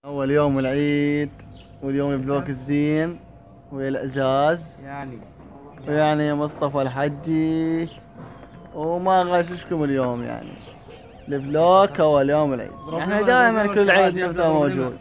أول يوم العيد واليوم الفلوق الزين ويا الإعجاز ويعني مصطفى الحجي وما غاششكم اليوم يعني الفلوق أول يوم العيد. احنا دائما كل عيد نبدأ موجود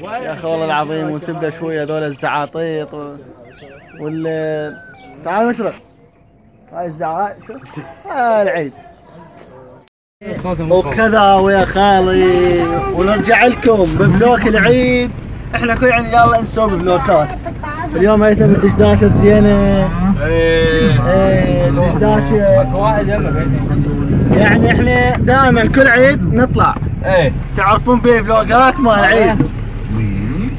يا أخي والله العظيم، وتبدأ شوية هذول الزعاطيط تعال مشرق هاي الزعاط شوف العيد وكذا ويا خالي، ونرجع لكم بفلوك العيد. احنا كل عيد يلا نسوي بفلوكات. اليوم هيثم الدشداشه الزينه الدشداشه يعني احنا دائما كل عيد نطلع تعرفون فيه فلوكات مال العيد،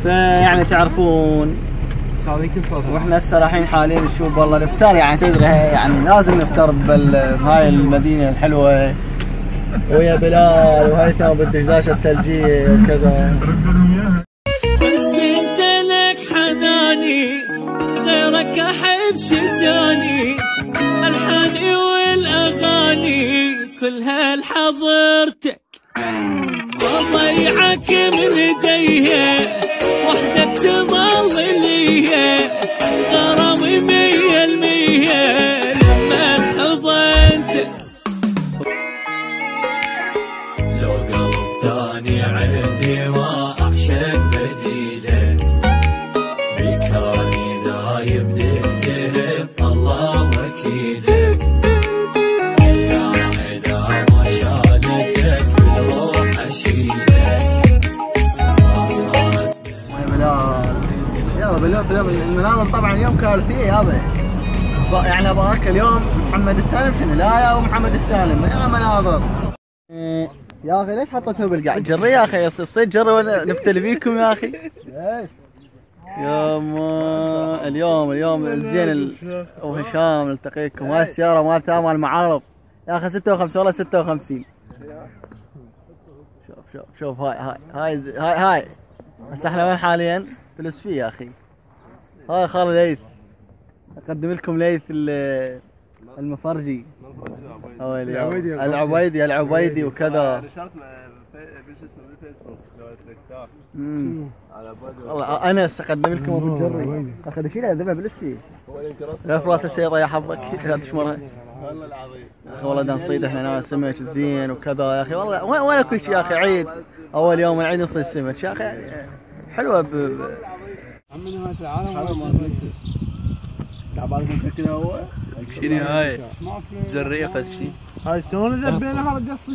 فيعني تعرفون. واحنا هسه رايحين حاليا نشوف والله الافطار، يعني تدري يعني لازم نفطر بهاي المدينه الحلوه ويا بلال وهيثم بالدشداشه الثلجيه وكذا. بس انت لك حناني غيرك احب شجاني، الحاني والاغاني كلها لحضرتك، واضيعك من ايديها وحدك تظل ليا، غرامي 100% لما انحضنتك. لو قلب ثاني عندي ما اعشق بديلك، بكاني دايب تهتم الله وكيلك، يا عدا ما شالتك بالروح اشيلك. يا بلال المناظر طبعا اليوم كارثيه يابا، يعني ابغاك اليوم محمد السالم شنو؟ لا يا ابو محمد السالم يا مناظر. يا اخي ليش حطيتها بالقاع؟ جري يا اخي الصيد جري وانا نفتل فيكم يا اخي. يا ما اليوم الزين ابو هشام نلتقيكم. هاي السياره مالتها مال المعارض يا اخي 56 والله 56. شوف هاي هسه احنا وين حاليا؟ في الاسفي يا اخي. هاي خالد ليث اقدم لكم ليث المفرجي العبيدي وكذا. والله انس اقدم لكم ابو الجري اخذ شيلها ذبح بالاسفي في راس السيطه يا حظك لا تشمرها. والله العظيم يا اخي والله نصيد احنا سمك زين وكذا يا اخي والله وين كل شيء يا اخي. عيد اول يوم العيد نصيد سمك يا اخي حلوه عمنا هاي العالم تعبانكم كذا. هو شنو هاي جريه فشي هاي شلون ذبينا هذا قص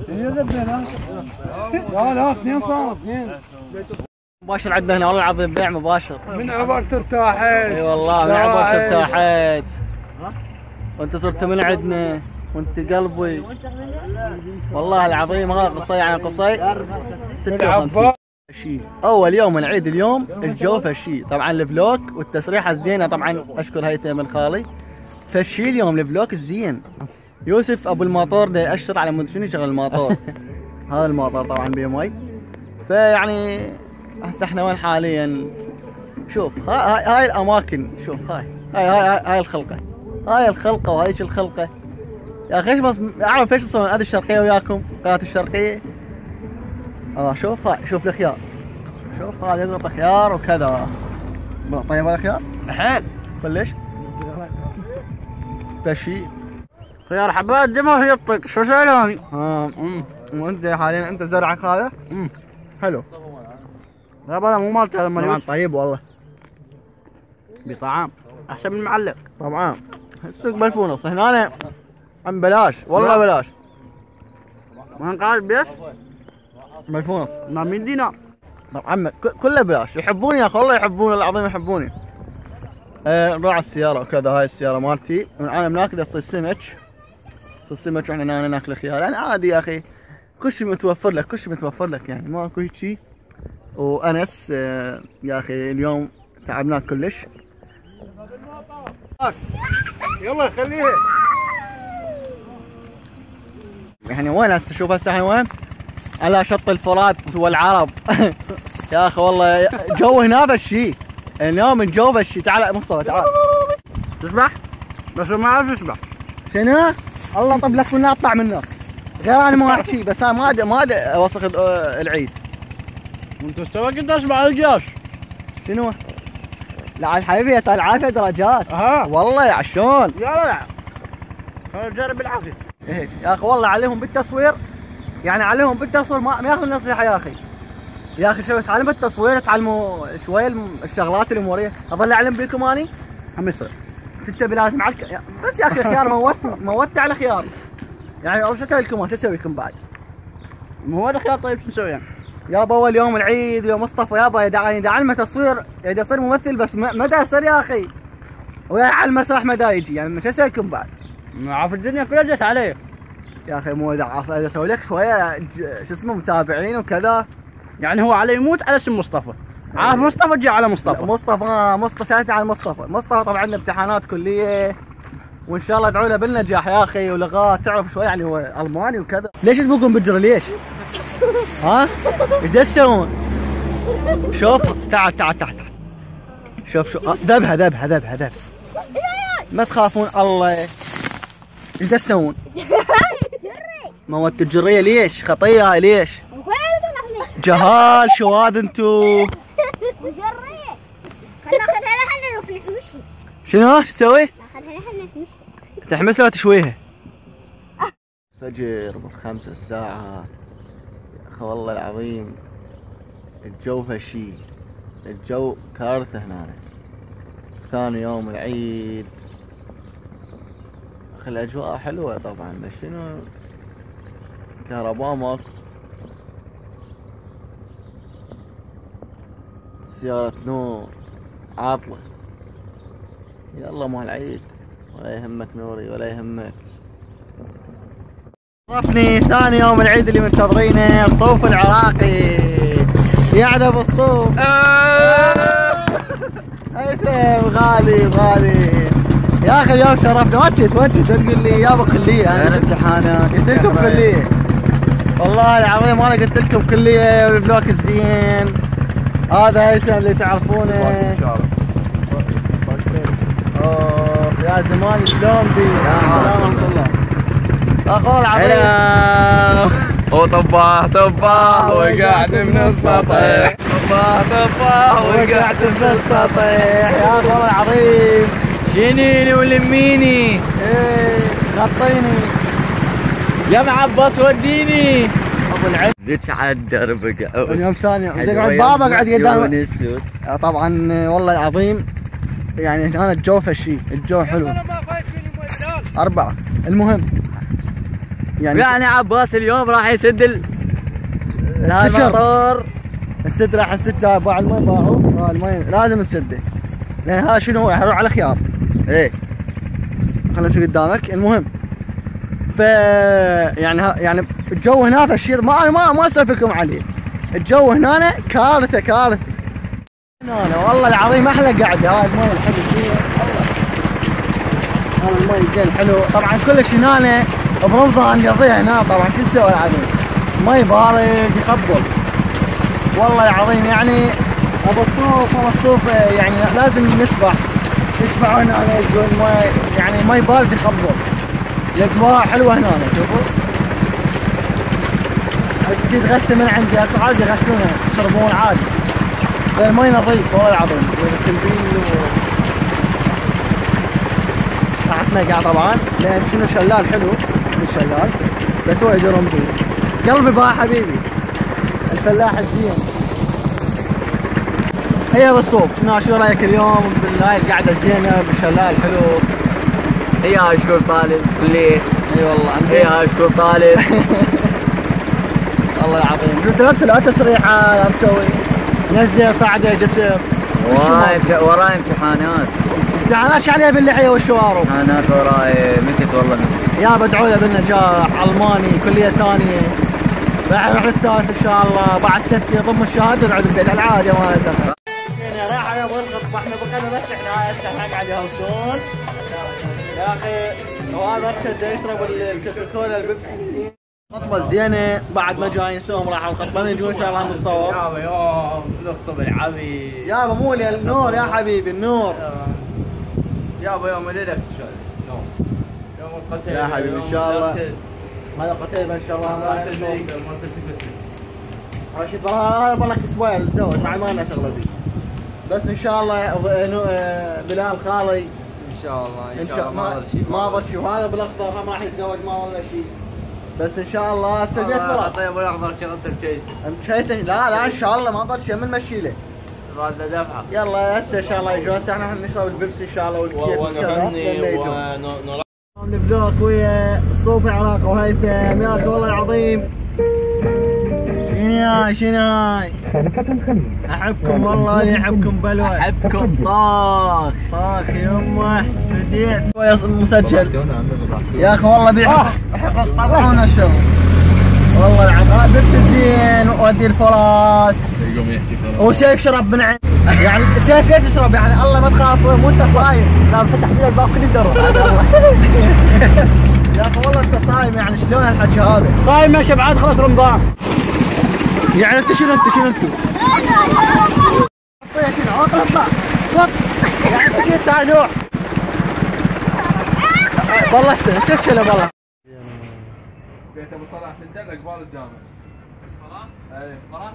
هي ذبينا لا 2 صار 2 مباشر عندنا هنا والله العظيم بيع مباشر. من عبرت ارتاحت. اي والله من عبرت ارتاحت وانت صرت من عندنا وانت قلبي والله العظيم. هذا قصي يعني قصي 56 اول يوم العيد. اليوم الجو فشي طبعا الفلوك والتسريحه الزينه طبعا اشكر هيثم الخالي فشي اليوم الفلوك الزين. يوسف ابو الماطور ده ياشر على مدري شنو يشغل الماطور. هذا الماطور طبعا بيه مي. فيعني هسه احنا وين حاليا؟ شوف هاي الاماكن. شوف هاي الخلقه وهاي الخلقه يا اخي. ايش اعرف ايش صار هذه الشرقيه وياكم قناه الشرقيه. شوف الخيار. شوف هذا يقطع خيار وكذا. طيب هذا خيار؟ حيل كلش فشي خيار حبات دمه يطق شو سالوني. وانت حاليا انت زرعك هذا؟ حلو. هذا مو مالته هذا مال طيب والله. بطعام احسن من المعلق طبعا. السوق بالفونص هنا عم بلاش والله بلاش. وين قاعد بيش؟ بالفونص ما 100 دينار عم كله بلاش. يحبوني يا اخي والله يحبوني العظيم يحبوني. نروح على السياره وكذا. هاي السياره مالتي انا بناكل تصيد سمك واحنا ناكل خيار يعني عادي يا اخي. كل شيء متوفر لك يعني ماكو شيء. وانس يا اخي اليوم تعبناك كلش. يلا خليها يعني وين هسه؟ شوف هسه احنا وين؟ على شط الفرات والعرب. يا اخي والله جو هنا بشي اليوم الجو بشي. تعال مصطفى تعال تسبح بس ما اعرف اسبح. شنو؟ الله طب لك كنا اطلع منه غير انا ما احكي بس انا ما اوسخ العيد. وانت سوى قداش مع الجيش؟ شنو؟ لا عاد حبيبي يا العافيه درجات. والله يا عشون. يلا خلينا نجرب العافيه. ايش يا اخي والله عليهم بالتصوير، يعني عليهم بالتصوير ما ياخذوا نصيحه يا اخي. يا اخي شوف تعلم بالتصوير، تعلموا شويه الشغلات الاموريه. اظل اعلم بيكم اني هم يصير انت بلازم على بس يا اخي خيار موتني على خيار. يعني والله شو اسوي لكم؟ شو اسوي لكم بعد؟ مو هذا خيار. طيب شو نسوي يعني؟ يابا اول يوم العيد يا مصطفى يابا يدعى علمه تصوير، يدي يصير ممثل بس ما دا يصير يا اخي، ويا على المسرح ما دا يجي، يعني شو اسوي لكم بعد؟ عارف الدنيا كلها جت عليه يا اخي مو اسوي لك شويه شو اسمه متابعين وكذا. يعني هو على يموت على اسم مصطفى. عارف مصطفى جاء على مصطفى. مصطفى سالتني عن مصطفى طبعا عندنا امتحانات كليه، وان شاء الله ادعوا له بالنجاح يا اخي، ولغات تعرف شوي يعني هو الماني وكذا. ليش اسمكم بالجرة ليش؟ ها؟ ايش تسوون؟ شوف تعال شوف ذبها ما تخافون الله. ايش تسوون؟ موت الجرية ليش؟ خطية ليش؟ جهال شواذ انتو. شنو تسوي؟ تحمسها وتشويها. فجر ب5 الساعة يا اخي والله العظيم الجو فشي، الجو كارثة هنا. ثاني يوم العيد اخي الاجواء حلوة طبعا، بس شنو كهرباء ماكو. سيارة نور عاطلة. يلا مال العيد ولا يهمك نوري ولا يهمك. عرفني ثاني يوم العيد اللي منتظرينه، الصوف العراقي يعلى بالصوف. هيثم غالي يا اخي اليوم شرفنا. وجهت تقول لي يابا كلية انا امتحانات، قلت لكم كلية والله العظيم انا قلت لكم كلية والبلوك الزين. هذا هيثم اللي تعرفونه. يا زمان شلون بي؟ السلام ورحمة الله. اخوي العظيم وطباه وقاعد من السطح. طباه وقعت في السطح يا اخي والله العظيم. شينيني ولميني. ايه غطيني يا معباس وديني. ابو العز جيت على الدرب. اليوم ثاني اقعد بابا قاعد قدام. طبعا والله العظيم يعني انا الجو فشي، الجو حلو. 4 المهم يعني عباس اليوم راح يسد المطار. السد راح نسد باع المي باعوا. المي لازم نسده لان هذا شنو هو يروح على خيار. ايه خلينا نشوف قدامك. المهم يعني الجو هنا فشي ما اسولفكم عليه. الجو هنا كارثه هنا والله العظيم احلى قعده. هاي المي الحلو فيها والله. هذا المي زين حلو طبعا كلش هنا برمضان يضيع هنا طبعا. شو تسوي العظيم؟ مي بارد يخبل والله العظيم. يعني ابو الصوف يعني لازم نسبح هنا يجون مي، يعني مي بارد يخبل. الاجواء حلوه هنا شوفوا. تجي تغسل من عندي اكو عادي يغسلونها يشربون عادي. المي نظيف والله العظيم. السلبين راح نقع طبعا لان شنو شلال حلو. الشلال بس هو يجرون بيه. قلبي بقى حبيبي الفلاح الزين. هي بالصوب شو رايك اليوم بالهاي القعده الزينه بالشلال حلو؟ هي اشهر طالب كلية. اي والله هي اشهر طالب. والله العظيم. قلت نفس لا تسريحه مسوي نزله صعده جسر. وراي امتحانات. امتحانات عليها باللحيه والشوارب. امتحانات وراي مكت والله يا بدعوا له بالنجاح. الماني كليه ثانيه راح يروح الثالث ان شاء الله. بعد 6 يضم الشهاده ويقعد البيت العادي ما دخل. رايحه يا مرغب. احنا بقينا بس احنا قاعد يهوسون يا اخي. وهذا ارشد يشرب الكوكاكولا البيبسي. خطبه زينه بعد ما جاي نسوهم راح الخطبه نجون ان شاء الله نصور. يابا يوم نخطب العبي. يابا مو النور يا حبيبي النور. يابا يوم ليلك يوم القتيبة يا حبيبي ان شاء الله. هذا قتيبة ان شاء الله. رشيد هذا بالك اسبوع للزواج مع ما لنا شغله فيه. بس ان شاء الله بلال خالي ان شاء الله ان شاء الله ما ضل شيء، وهذا بالاخضر هم راح يتزوج ما ولا شيء. بس ان شاء الله هسه بيت فرح. طيب الاخضر شغلته بشيسه. لا ان شاء الله ما ضل شيء من مشي له. راد دفعه. يلا هسه ان شاء الله يجوا. هسه احنا نشرب البيبسي ان شاء الله والكيك ونغني ونفلوك ويا الصوفي عراق وهيثم. يا اخي والله العظيم شنو هاي؟ احبكم والله اني احبكم بلوى. احبكم طاخ يمه بديت مسجل يا اخي والله بيحق طبعونا الشغل والله العظيم. بيبسي زين وادي الفراس يقوم يحكي خلاص. وسيف شرب من عين يعني سيف كيف تشرب يعني الله ما تخاف مو انت صايم. لا فتح لي الباب كل يدرب يا اخي والله انت صايم يعني شلون هالحكي هذا؟ صايم يا شبعان خلاص رمضان. يعني انت شنو انت؟ اطلع يعني انت شنو تعال نوح والله استسهل والله. بيت ابو صلاح تندل قبال الجامع. صلاح؟ اي صلاح؟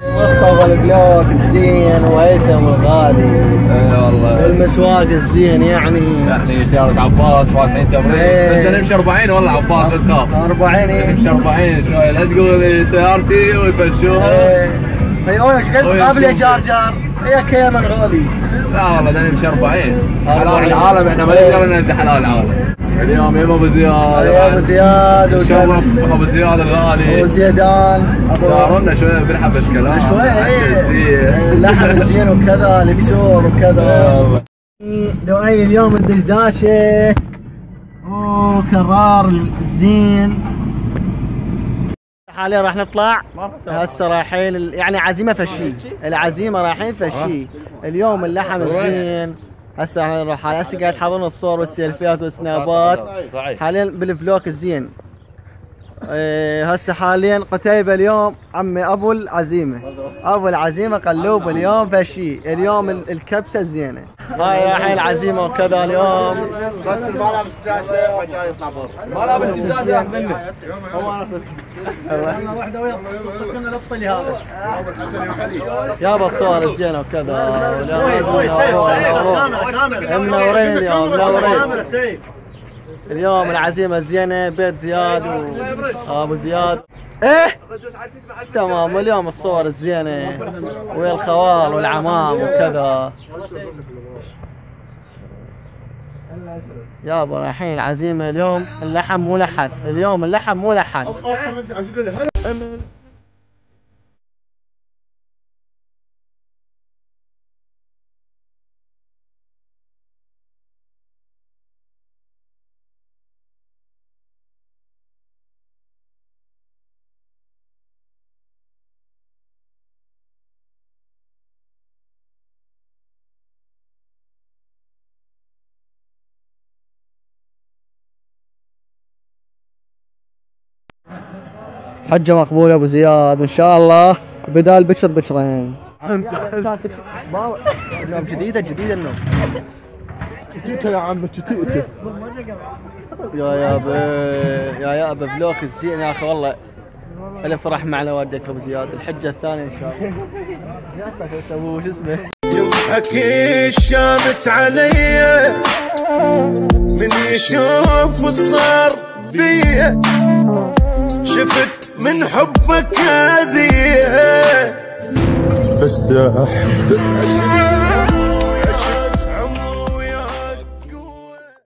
مصطفى البلوك الزين وهيثم الغالي. اي والله المسواق الزين يعني سيارة عباس فاتحين تمرين. بس نمشي 40 والله عباس لا تخاف. 40 نمشي 40 شوي لا تقول لي سيارتي ويفشوها. اي ايش قلت قبل يا جار هي كيمن غالي. لا والله بدنا نمشي 40 حلال العالم. احنا ما نقدر ننتهي حلال العالم. اليوم يا ابو زياد. يا ابو زياد وشرف ابو زياد الغالي وزيدان دارنا شويه بنحب اشكالات شويه اللحم الزين وكذا الكسور وكذا. لؤي اليوم الدشداشه وكرار الزين. حاليا راح نطلع هسه رايحين يعني عزيمه فشي. العزيمه رايحين فشي اليوم اللحم الزين. هسه احنا نروح هسه قاعد تحضرون الصور والسيلفيات والسنابات حاليا بالفلوك الزين. هسه حاليا قتيبة اليوم عمي ابو العزيمه قلوب اليوم فشي. اليوم الكبسه الزينه. هاي رايحين العزيمه وكذا اليوم. بس الملابس الدشداشه رجال يطلع برا. ملابس الدشداشه راح منه. هو واحده ويا كنا نطلي هذا يابا الصور الزينه وكذا. منورين اليوم اليوم العزيمه الزينه. بيت زياد وابو زياد ايه تمام. واليوم الصور الزينه ويا الخوال والعمام وكذا. يابا رايحين العزيمه اليوم. اللحم مو لحد اليوم. اللحم مو لحد. حجة مقبولة ابو زياد ان شاء الله. بدال بكرين. اليوم جديدة النوم. جيتها يا عم جتيته. يا ابا فلوك الزين يا اخي والله. الف فرح مع والديك ابو زياد. الحجة الثانية ان شاء الله. يا ابو شو اسمه يضحك الشامت علي من يشوف الصار بيه. شفت من حبك هذه بس احبك